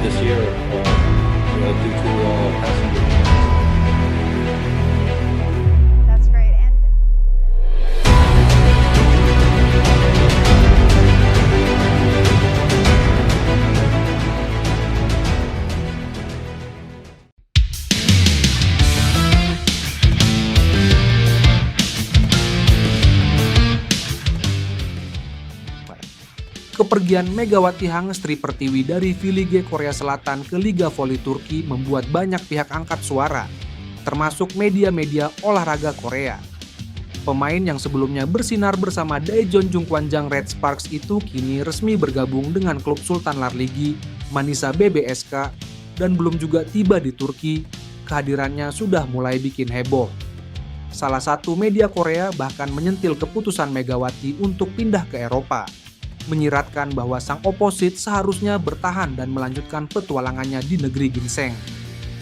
this year due to passenger. That's great. And Kepergian Megawati Hangestri Pertiwi dari V-Lige Korea Selatan ke Liga Voli Turki membuat banyak pihak angkat suara, termasuk media-media olahraga Korea. Pemain yang sebelumnya bersinar bersama Daejeon Jungkwanjang Red Sparks itu kini resmi bergabung dengan klub Sultan Larligi, Manisa BBSK, dan belum juga tiba di Turki, kehadirannya sudah mulai bikin heboh. Salah satu media Korea bahkan menyentil keputusan Megawati untuk pindah ke Eropa, menyiratkan bahwa sang oposit seharusnya bertahan dan melanjutkan petualangannya di negeri ginseng.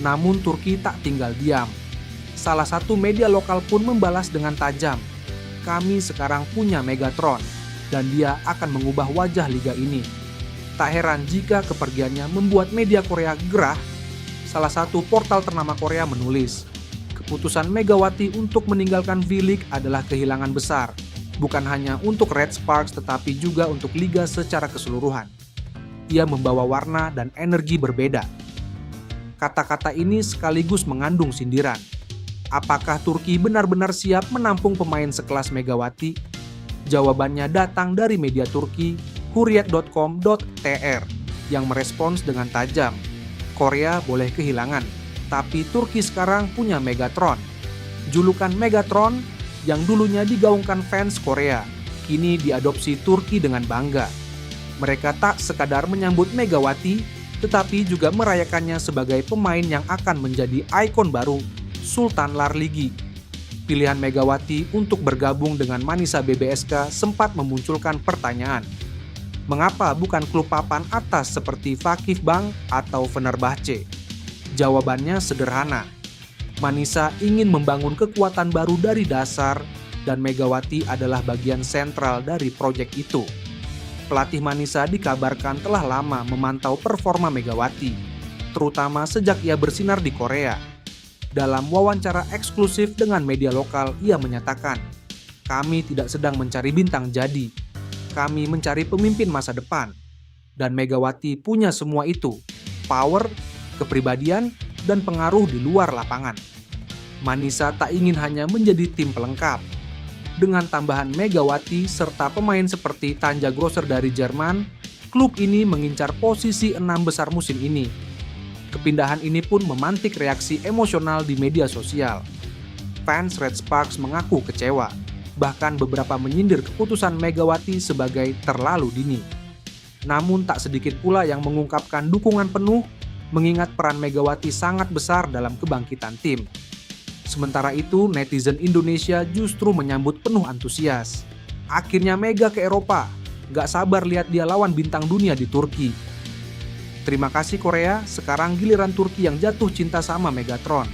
Namun Turki tak tinggal diam. Salah satu media lokal pun membalas dengan tajam, "Kami sekarang punya Megatron, dan dia akan mengubah wajah liga ini." Tak heran jika kepergiannya membuat media Korea gerah. Salah satu portal ternama Korea menulis, "Keputusan Megawati untuk meninggalkan V-League adalah kehilangan besar, bukan hanya untuk Red Sparks tetapi juga untuk liga secara keseluruhan. Ia membawa warna dan energi berbeda." Kata-kata ini sekaligus mengandung sindiran. Apakah Turki benar-benar siap menampung pemain sekelas Megawati? Jawabannya datang dari media Turki, hurriyet.com.tr, yang merespons dengan tajam. Korea boleh kehilangan, tapi Turki sekarang punya Megatron. Julukan Megatron yang dulunya digaungkan fans Korea, kini diadopsi Turki dengan bangga. Mereka tak sekadar menyambut Megawati, tetapi juga merayakannya sebagai pemain yang akan menjadi ikon baru Sultan Larligi. Pilihan Megawati untuk bergabung dengan Manisa BBSK sempat memunculkan pertanyaan. Mengapa bukan klub papan atas seperti Vakif Bank atau Fenerbahce? Jawabannya sederhana. Manisa ingin membangun kekuatan baru dari dasar, dan Megawati adalah bagian sentral dari proyek itu. Pelatih Manisa dikabarkan telah lama memantau performa Megawati, terutama sejak ia bersinar di Korea. Dalam wawancara eksklusif dengan media lokal, ia menyatakan, "Kami tidak sedang mencari bintang jadi, kami mencari pemimpin masa depan." Dan Megawati punya semua itu, power, kepribadian, dan pengaruh di luar lapangan. Manisa tak ingin hanya menjadi tim pelengkap. Dengan tambahan Megawati serta pemain seperti Tanja Grosser dari Jerman, klub ini mengincar posisi 6 besar musim ini. Kepindahan ini pun memantik reaksi emosional di media sosial. Fans Red Sparks mengaku kecewa, bahkan beberapa menyindir keputusan Megawati sebagai terlalu dini. Namun tak sedikit pula yang mengungkapkan dukungan penuh, mengingat peran Megawati sangat besar dalam kebangkitan tim. Sementara itu, netizen Indonesia justru menyambut penuh antusias. Akhirnya Mega ke Eropa, gak sabar lihat dia lawan bintang dunia di Turki. Terima kasih Korea, sekarang giliran Turki yang jatuh cinta sama Megatron.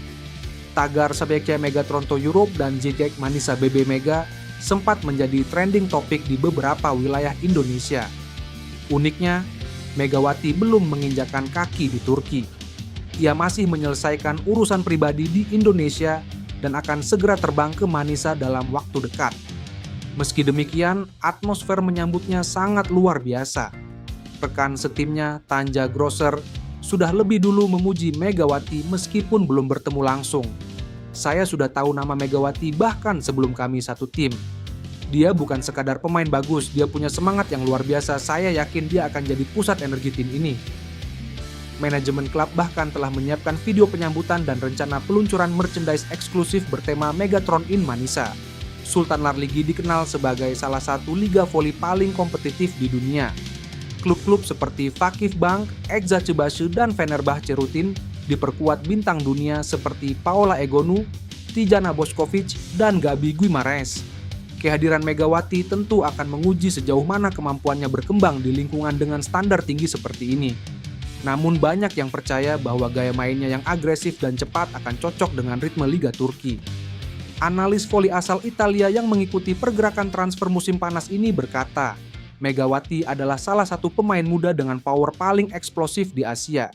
Tagar sebaiknya Megatron to Europe dan Ziyech Manisa BB Mega sempat menjadi trending topik di beberapa wilayah Indonesia. Uniknya, Megawati belum menginjakan kaki di Turki. Ia masih menyelesaikan urusan pribadi di Indonesia dan akan segera terbang ke Manisa dalam waktu dekat. Meski demikian, atmosfer menyambutnya sangat luar biasa. Rekan setimnya, Tanja Grosser, sudah lebih dulu memuji Megawati meskipun belum bertemu langsung. "Saya sudah tahu nama Megawati bahkan sebelum kami satu tim. Dia bukan sekadar pemain bagus, dia punya semangat yang luar biasa. Saya yakin dia akan jadi pusat energi tim ini." Manajemen klub bahkan telah menyiapkan video penyambutan dan rencana peluncuran merchandise eksklusif bertema Megatron in Manisa. Sultan Larligi dikenal sebagai salah satu liga voli paling kompetitif di dunia. Klub-klub seperti Vakif Bank, Eczacıbaşı, dan Fenerbahce rutin diperkuat bintang dunia seperti Paola Egonu, Tijana Bošković, dan Gabi Guimarães. Kehadiran Megawati tentu akan menguji sejauh mana kemampuannya berkembang di lingkungan dengan standar tinggi seperti ini. Namun banyak yang percaya bahwa gaya mainnya yang agresif dan cepat akan cocok dengan ritme Liga Turki. Analis voli asal Italia yang mengikuti pergerakan transfer musim panas ini berkata, Megawati adalah salah satu pemain muda dengan power paling eksplosif di Asia.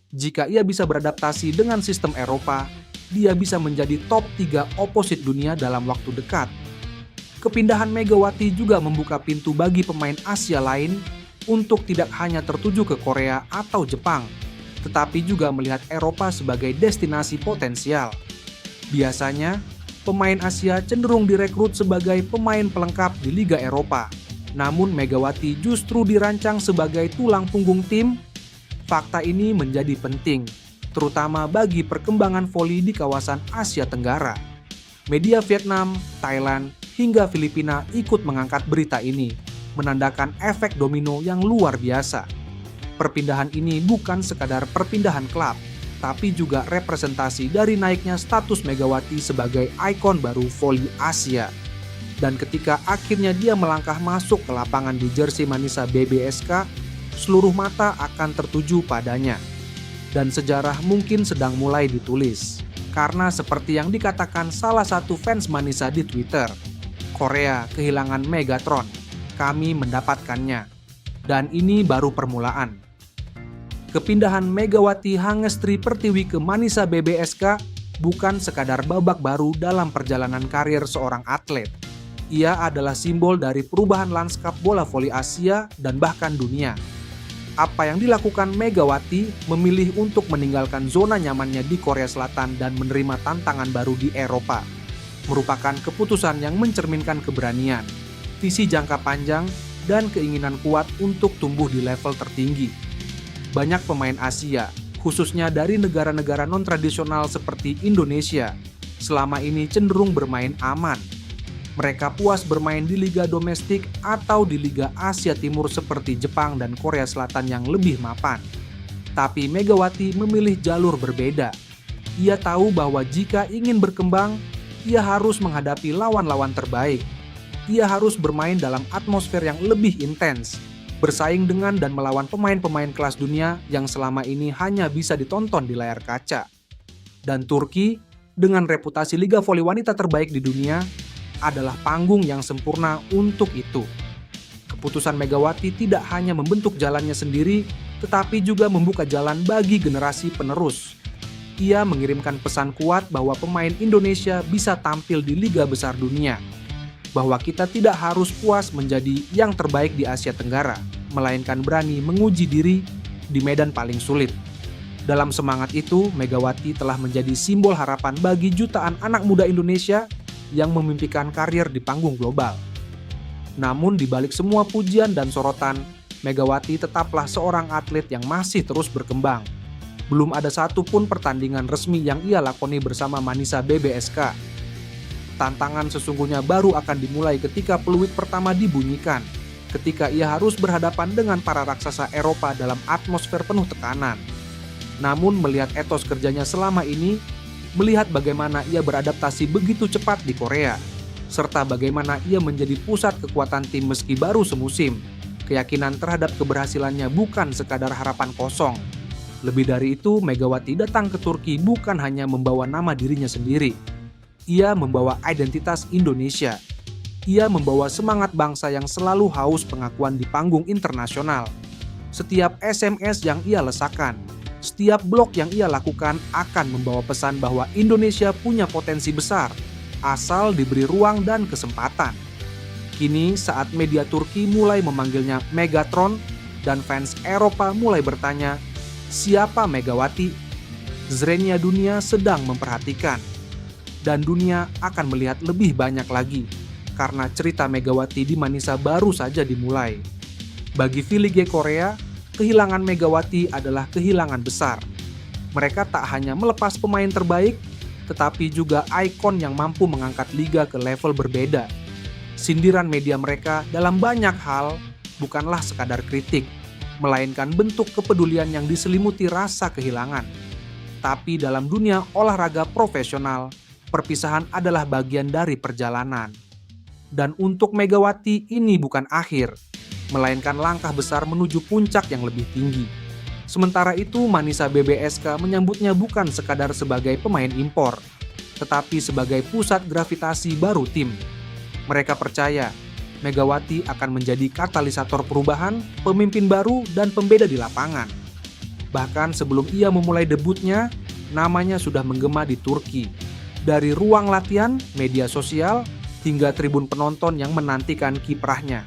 Jika ia bisa beradaptasi dengan sistem Eropa, dia bisa menjadi top 3 oposit dunia dalam waktu dekat. Kepindahan Megawati juga membuka pintu bagi pemain Asia lain untuk tidak hanya tertuju ke Korea atau Jepang, tetapi juga melihat Eropa sebagai destinasi potensial. Biasanya, pemain Asia cenderung direkrut sebagai pemain pelengkap di Liga Eropa. Namun Megawati justru dirancang sebagai tulang punggung tim. Fakta ini menjadi penting, terutama bagi perkembangan voli di kawasan Asia Tenggara. Media Vietnam, Thailand, hingga Filipina ikut mengangkat berita ini, menandakan efek domino yang luar biasa. Perpindahan ini bukan sekadar perpindahan klub, tapi juga representasi dari naiknya status Megawati sebagai ikon baru voli Asia. Dan ketika akhirnya dia melangkah masuk ke lapangan di jersey Manisa BBSK, seluruh mata akan tertuju padanya. Dan sejarah mungkin sedang mulai ditulis. Karena seperti yang dikatakan salah satu fans Manisa di Twitter, Korea kehilangan Megatron, kami mendapatkannya. Dan ini baru permulaan. Kepindahan Megawati Hangestri Pertiwi ke Manisa BBSK bukan sekadar babak baru dalam perjalanan karir seorang atlet. Ia adalah simbol dari perubahan lanskap bola voli Asia dan bahkan dunia. Apa yang dilakukan Megawati memilih untuk meninggalkan zona nyamannya di Korea Selatan dan menerima tantangan baru di Eropa, merupakan keputusan yang mencerminkan keberanian, visi jangka panjang, dan keinginan kuat untuk tumbuh di level tertinggi. Banyak pemain Asia, khususnya dari negara-negara non-tradisional seperti Indonesia, selama ini cenderung bermain aman. Mereka puas bermain di liga domestik atau di liga Asia Timur seperti Jepang dan Korea Selatan yang lebih mapan. Tapi Megawati memilih jalur berbeda. Ia tahu bahwa jika ingin berkembang, ia harus menghadapi lawan-lawan terbaik. Ia harus bermain dalam atmosfer yang lebih intens, bersaing dengan dan melawan pemain-pemain kelas dunia yang selama ini hanya bisa ditonton di layar kaca. Dan Turki, dengan reputasi liga voli wanita terbaik di dunia, adalah panggung yang sempurna untuk itu. Keputusan Megawati tidak hanya membentuk jalannya sendiri, tetapi juga membuka jalan bagi generasi penerus. Ia mengirimkan pesan kuat bahwa pemain Indonesia bisa tampil di liga besar dunia, bahwa kita tidak harus puas menjadi yang terbaik di Asia Tenggara, melainkan berani menguji diri di medan paling sulit. Dalam semangat itu, Megawati telah menjadi simbol harapan bagi jutaan anak muda Indonesia yang memimpikan karir di panggung global. Namun di balik semua pujian dan sorotan, Megawati tetaplah seorang atlet yang masih terus berkembang. Belum ada satupun pertandingan resmi yang ia lakoni bersama Manisa BBSK. Tantangan sesungguhnya baru akan dimulai ketika peluit pertama dibunyikan, ketika ia harus berhadapan dengan para raksasa Eropa dalam atmosfer penuh tekanan. Namun melihat etos kerjanya selama ini, melihat bagaimana ia beradaptasi begitu cepat di Korea, serta bagaimana ia menjadi pusat kekuatan tim meski baru semusim, keyakinan terhadap keberhasilannya bukan sekadar harapan kosong. Lebih dari itu, Megawati datang ke Turki bukan hanya membawa nama dirinya sendiri. Ia membawa identitas Indonesia. Ia membawa semangat bangsa yang selalu haus pengakuan di panggung internasional. Setiap SMS yang ia lesakan, setiap blog yang ia lakukan akan membawa pesan bahwa Indonesia punya potensi besar, asal diberi ruang dan kesempatan. Kini saat media Turki mulai memanggilnya Megatron dan fans Eropa mulai bertanya, siapa Megawati? Zrenia dunia sedang memperhatikan. Dan dunia akan melihat lebih banyak lagi, karena cerita Megawati di Manisa baru saja dimulai. Bagi V-League Korea, kehilangan Megawati adalah kehilangan besar. Mereka tak hanya melepas pemain terbaik, tetapi juga ikon yang mampu mengangkat liga ke level berbeda. Sindiran media mereka dalam banyak hal bukanlah sekadar kritik, melainkan bentuk kepedulian yang diselimuti rasa kehilangan. Tapi dalam dunia olahraga profesional, perpisahan adalah bagian dari perjalanan. Dan untuk Megawati ini bukan akhir, melainkan langkah besar menuju puncak yang lebih tinggi. Sementara itu, Manisa BBSK menyambutnya bukan sekadar sebagai pemain impor, tetapi sebagai pusat gravitasi baru tim. Mereka percaya Megawati akan menjadi katalisator perubahan, pemimpin baru, dan pembeda di lapangan. Bahkan sebelum ia memulai debutnya, namanya sudah menggema di Turki. Dari ruang latihan, media sosial, hingga tribun penonton yang menantikan kiprahnya.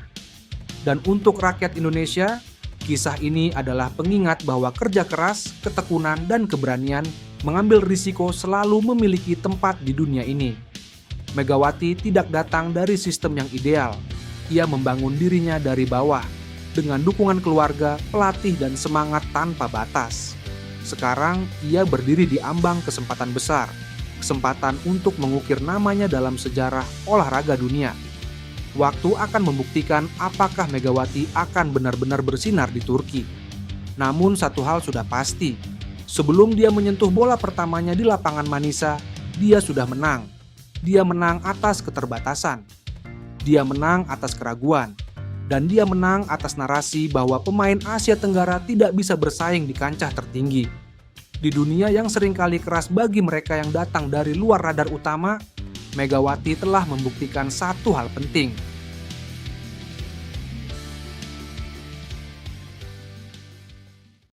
Dan untuk rakyat Indonesia, kisah ini adalah pengingat bahwa kerja keras, ketekunan, dan keberanian mengambil risiko selalu memiliki tempat di dunia ini. Megawati tidak datang dari sistem yang ideal. Ia membangun dirinya dari bawah, dengan dukungan keluarga, pelatih, dan semangat tanpa batas. Sekarang, ia berdiri di ambang kesempatan besar, kesempatan untuk mengukir namanya dalam sejarah olahraga dunia. Waktu akan membuktikan apakah Megawati akan benar-benar bersinar di Turki. Namun satu hal sudah pasti, sebelum dia menyentuh bola pertamanya di lapangan Manisa, dia sudah menang. Dia menang atas keterbatasan. Dia menang atas keraguan. Dan dia menang atas narasi bahwa pemain Asia Tenggara tidak bisa bersaing di kancah tertinggi. Di dunia yang seringkali keras bagi mereka yang datang dari luar radar utama, Megawati telah membuktikan satu hal penting,